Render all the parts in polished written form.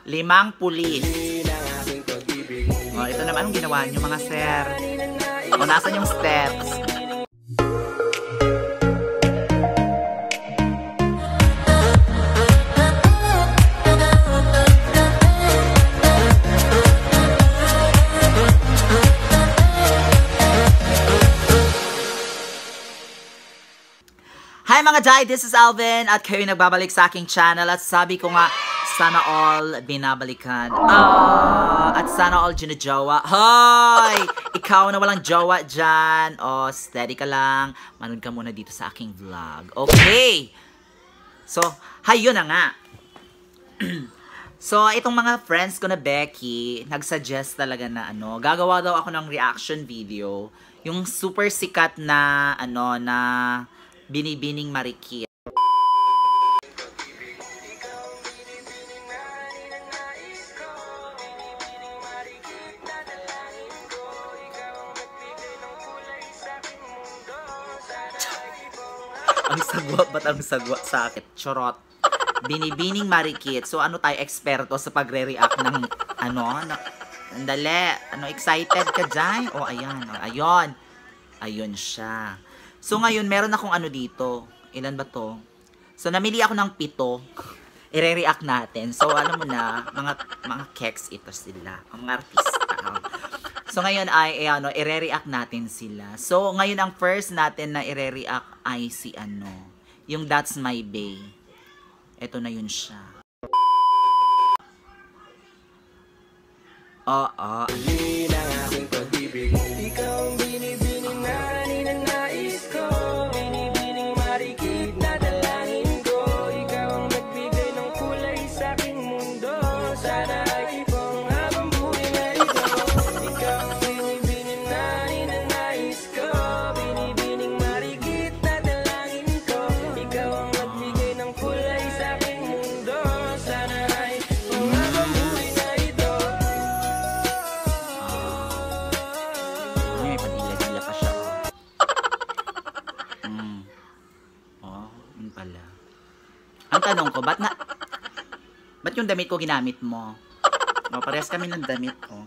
5 pulis. Ito naman, anong ginawa nyo mga sir? Nasaan yung steps? Hi mga Jai, this is Alvin at kayo nagbabalik sa aking channel at sabi ko nga, sana all binabalikan. At sana all ginajowa. Hoy! Ikaw na walang jowa dyan. Steady ka lang. Manood ka muna dito sa aking vlog. Okay! So, yun na nga. So, itong mga friends ko na Becky, nagsuggest talaga na gagawa daw ako ng reaction video. Yung super sikat na, na Binibining Marikit. Ang sagwa, ba't ang sagwa sa akin? Chorot. Binibining Marikit. So, tayo eksperto sa pagre-react ng, andali. Excited ka dyan? Ayan. Ayun. Ayun siya. So, ngayon, meron akong dito. Ilan ba to? So, namili ako ng 7. I-react natin. So, alam mo na, mga keks ito sila. Ang mga artista. So, ngayon ay, i-react natin sila. So, ngayon ang first natin na i-react ay si yung That's My Bae. Ito na yun siya. Hindi na aking pag-ibig. Ikaw ang binibining na ninanais ko. Binibining marikit na dalangin ko. Ikaw ang nagbigay ng kulay sa aking mundo. Sana ay ipong habang buhay na ito. Ikaw ang binibining na ninanais ko. Binibining marikit na dalangin ko. Ikaw ang nagbigay ng kulay sa aking mundo. Sana ay ipong habang buhay na ito. Padila-dila pa siya. Yun pala. Ang tanong ko, ba't yung damit ko ginamit mo? Parehas kami ng damit ko.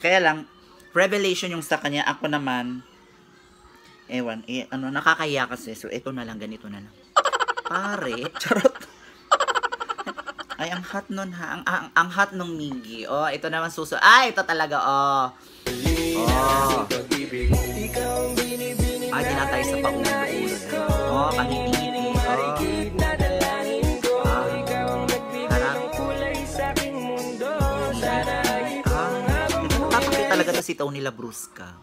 Kaya lang, revelation yung sa kanya. Ako naman, ewan, nakakaya kasi. So, ito na lang, ganito na lang. Pare, charot. Ay, ang hot nun ha. Ang hot nung Miggy. Ito naman suso. Ito talaga, Ay, dinatay sa paulo-ulo. Pangiti-ngiti. Tatapakit talaga na si Tony Labrusca.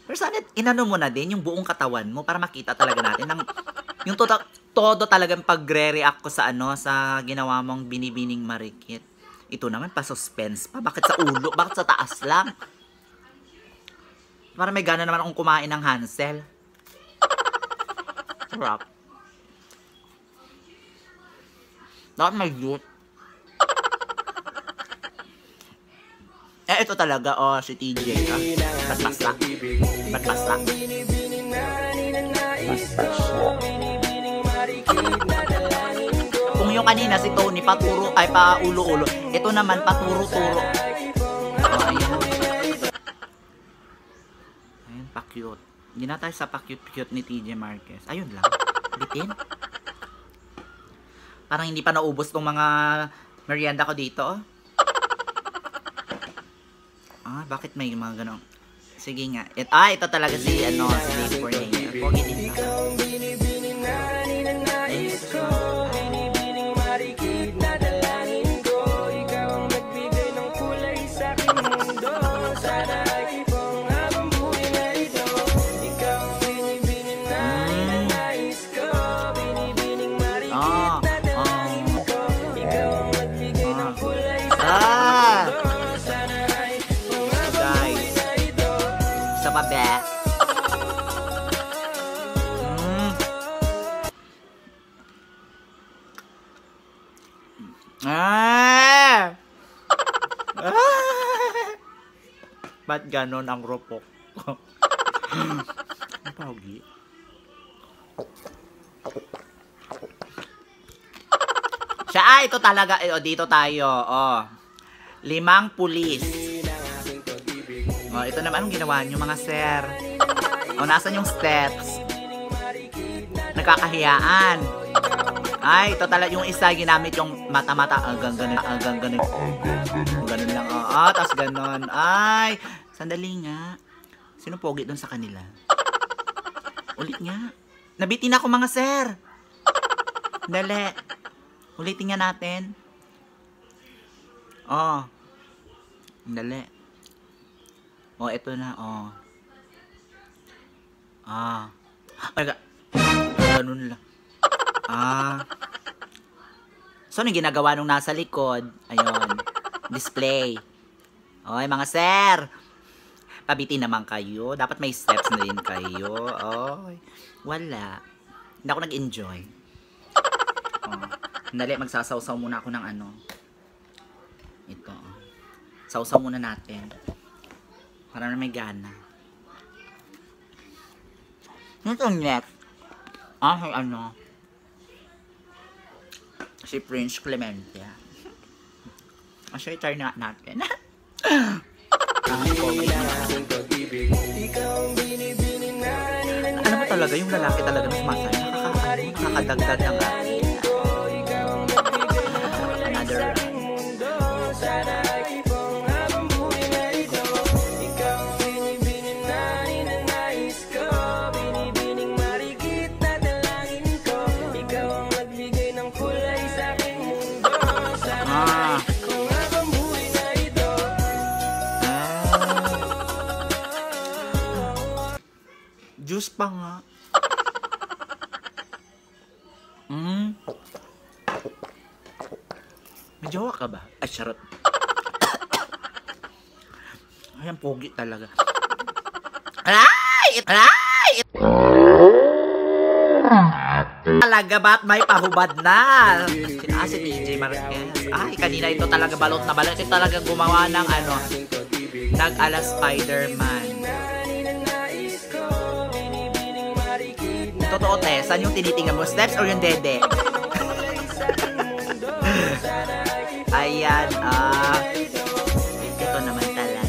Pero sana, inano mo na din yung buong katawan mo para makita talaga natin yung todo talagang pagre-react ko sa sa ginawa mong Binibining Marikit. Ito naman, pa-suspense pa. Bakit sa ulo? Bakit sa taas lang? Para may gana naman akong kumain ng Hansel. Sarap. Dapat may youth. Ito talaga, si TJ. Ba't basta? Ba't basta? Kung yung kanina si Tony paturo, ay paulo-ulo. Ito naman paturo-turo. Ayan. Ayan, pa-cute. Hindi na tayo sa pa-cute-cute ni TJ Marquez. Ayun lang. Bitin. Parang hindi pa naubos tong mga merienda ko dito. Bakit may mga ganong? Sige nga. Ito talaga si Dave Cornelia. Pogi din na. Ba't ganon ang ropok? Ang pogi. Siya, ito talaga. O, dito tayo. O. 5 pulis. O, ito naman. Anong ginawa nyo, mga sir? O, nasan yung steps? Nagkakahiyaan. Ay, ito talaga. Yung isa, ginamit yung mata-mata. Hanggang ganun. Hanggang ganun. Ganun lang. O, tapos ganun. Ay, sandali nga. Sino pogi doon sa kanila? Ulit nga. Nabitin ako, mga sir. Dali. Ulitin nga natin. Oh. Dali. Oh, ito na. Oh. Ah. Ay, ganun lang. Ah. So, anong ginagawa nung nasa likod? Ayun. Display. Oy, mga sir. Pabitin naman kayo. Dapat may steps na rin kayo. Oy. Wala. Hindi ako nag-enjoy. Oh. Dali, magsasawsaw muna ako ng ano. Ito. Sawsaw muna natin. Para na may gana. Ito next. Ay, ano. Si Prince Clemente. Actually, try na natin. Alam mo talaga, yung lalaki talaga mas masaya. Nakakadagdag ng akin. Juice pa nga. May jowa ka ba? Ay, charot. Ay, ang pogi talaga. Ay! Ay! Talaga ba't may pahubad na? Si TJ Marquez. Ay, kanina ito talaga balot na balot. Ito talaga gumawa ng ano, nag-ala Spider-Man. Totoo, te. Saan yung tinitingnan mo? Steps or yung dede? Ayan, ito naman talaga.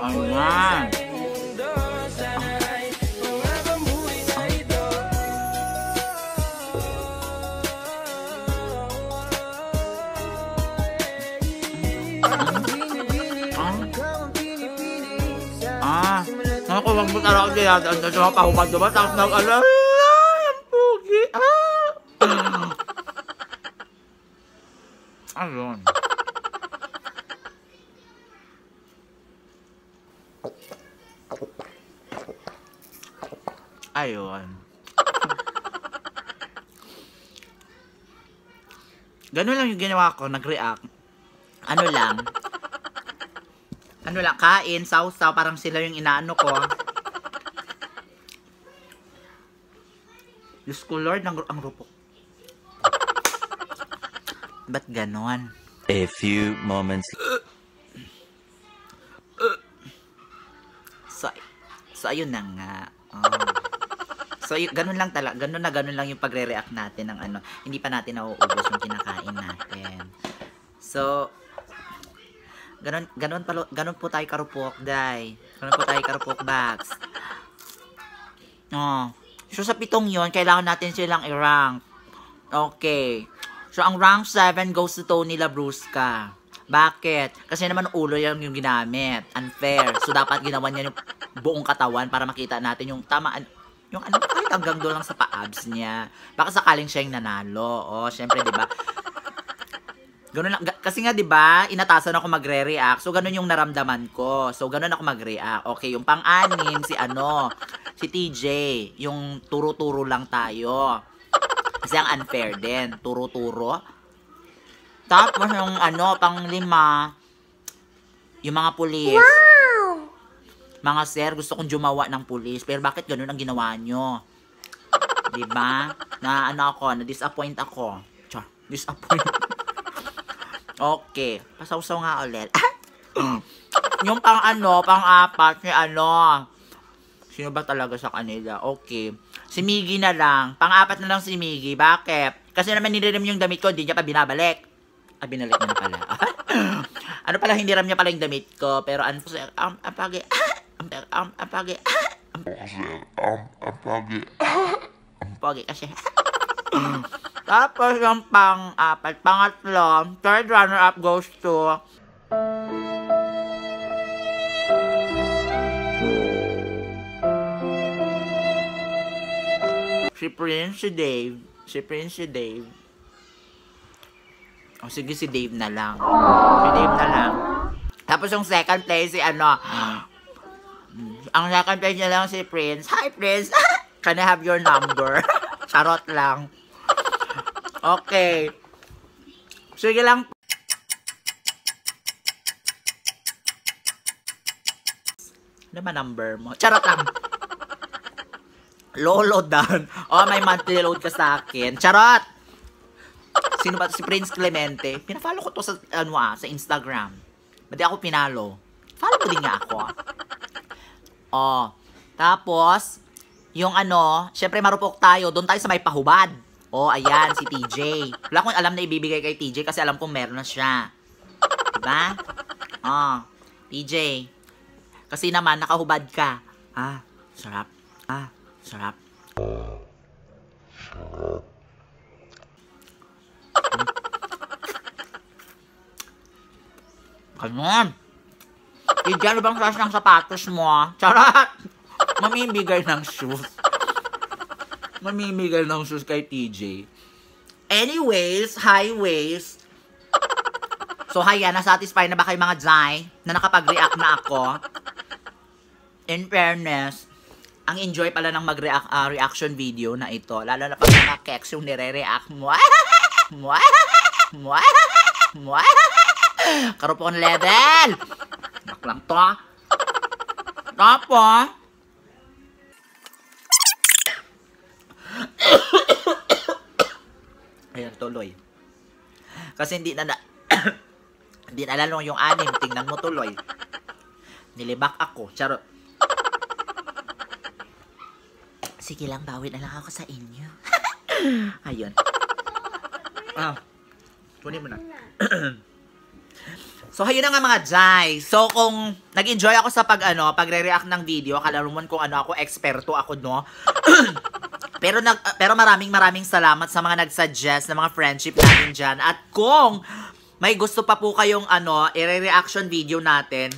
Ayan. Wag mo talaga kaya ang pahumad diba? Tapos nag-ala, ang pugi. Ayun. Ayun. Ganun lang yung ginawa ko, nag-react. Ano lang, kain, sausaw, parang sila yung inaano ko. Diyos ko, Lord, ang rupok. Ba't ganon? A few moments. So ayun na nga. So, ganun lang talaga. Ganun lang yung pagre-react natin ng ano. Hindi pa natin nauubos yung kinakain natin. So, ganun po tayo karupok, day. Ganun po tayo karupok, Bax. Oh. So, sa 7 yon kailangan natin silang i-rank. Okay. So, ang rank 7 goes to Tony Labrusca. Bakit? Kasi naman ulo yung ginamit. Unfair. So, dapat ginawa niya yung buong katawan para makita natin yung tamaan. Yung ano, kahit hanggang doon lang sa pa-abs niya. Baka sakaling siya yung nanalo. Oh, syempre, di ba? Ganun lang. Kasi nga, di ba, inatasan ako magre-react. So, ganun yung naramdaman ko. So, ganun ako mag-react. Okay, yung pang-anim, si TJ. Yung turo-turo lang tayo. Kasi ang unfair din. Turo-turo. Tapos, yung pang-5, yung mga pulis. Wow! Mga sir, gusto kong jumawa ng pulis. Pero bakit ganun ang ginawa nyo? Diba? Na-disappoint ako. Disappoint. Okay. Pasawsaw nga ulit. Yung pang-4, Sino ba talaga sa kanila? Okay. Si Miggy na lang. Pang-apat na lang si Miggy. Bakit? Kasi naman niliram yung damit ko, hindi niya pa binabalik. Binalik niya na pala. Ano pala, hindi ram niya pala yung damit ko. Pero ang pagi. Pagi kasi. Tapos yung pang-apat, pangatlo, third runner-up goes to si Prince, si Dave. Si Prince, si Dave. O sige, si Dave na lang. Si Dave na lang. Tapos yung second place, si ano. Ang second place niya lang si Prince. Hi, Prince. Can I have your number? Charot lang. Okay. Sige lang. Ano ba number mo? Charot lang. Lolo Dan. Oh, may monthly load ka sa akin. Charot! Sino ba? Si Prince Clemente. Pinafollow ko to sa, sa Instagram. Ba't di ako pinalo? Follow mo din nga ako. Oh. Tapos, yung syempre marupok tayo. Doon tayo sa may pahubad. Oh, ayan, si TJ. Wala akong alam na ibibigay kay TJ kasi alam kong meron na siya. Diba? Oh, TJ. Kasi naman, nakahubad ka. Sarap. Sarap. Ganun. TJ, ano bang size ng sapatos mo? Charot! Mamimigay ng shoes. Mamimigay ng shoes kay TJ. Anyways, highways. So, haya, nasatisfy na ba kayo mga Jai na nakapag-react na ako? In fairness, ang enjoy pala ng reaction video na ito. Lalo na pag mga keks yung nire-react mo. Karupon level! Bak lang to. Tapos, ayan, tuloy. Kasi hindi na hindi na lalo yung anim. Tingnan mo tuloy. Nilibak ako. Charot. Sige lang, bawit na lang ako sa inyo. Ayun. Kunin mo na. So, ayun na nga mga Jai. So, kung nag-enjoy ako sa pagre-react ng video, akala naman kung ako, eksperto ako, no? Pero maraming salamat sa mga nag-suggest na mga friendship natin dyan. At kung may gusto pa po kayong i-reaction video natin,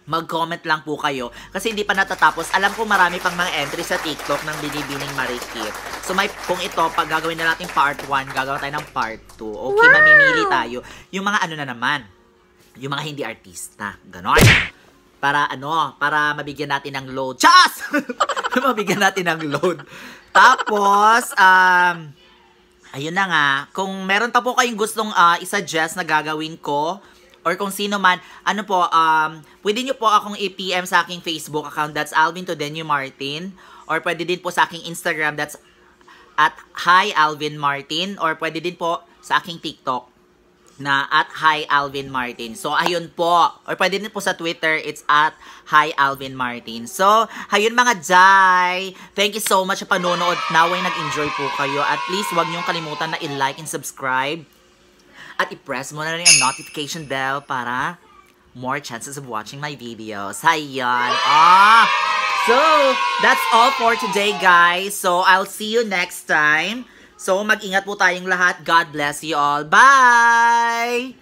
mag-comment lang po kayo. Kasi hindi pa natatapos. Alam ko marami pang mga entry sa TikTok ng Binibining Marikit. So kung ito, pag gagawin na natin part 1, gagawin tayo ng part 2. Okay, wow! Mamimili tayo. Yung mga na naman. Yung mga hindi artista. Ganon. Para mabigyan natin ng load. Chas! Mabigyan natin ng load. Tapos, ayun na nga. Kung meron pa po kayong gustong i-suggest na gagawin ko, or kung sino man, pwede nyo po akong i-PM sa aking Facebook account, that's Alvin Todenio Martin. Or pwede din po sa aking Instagram, that's at Hi Alvin Martin. Or pwede din po sa aking TikTok, na at Hi Alvin Martin. So, ayun po. Or pwede din po sa Twitter, it's at Hi Alvin Martin. So, ayun mga Jai. Thank you so much sa panonood. Naway nag-enjoy po kayo. At least, huwag niyong kalimutan na i-like and subscribe. At i-press mo na rin ang notification bell para more chances of watching my videos. Ayan. So, that's all for today, guys. So, I'll see you next time. So, mag-ingat po tayong lahat. God bless you all. Bye!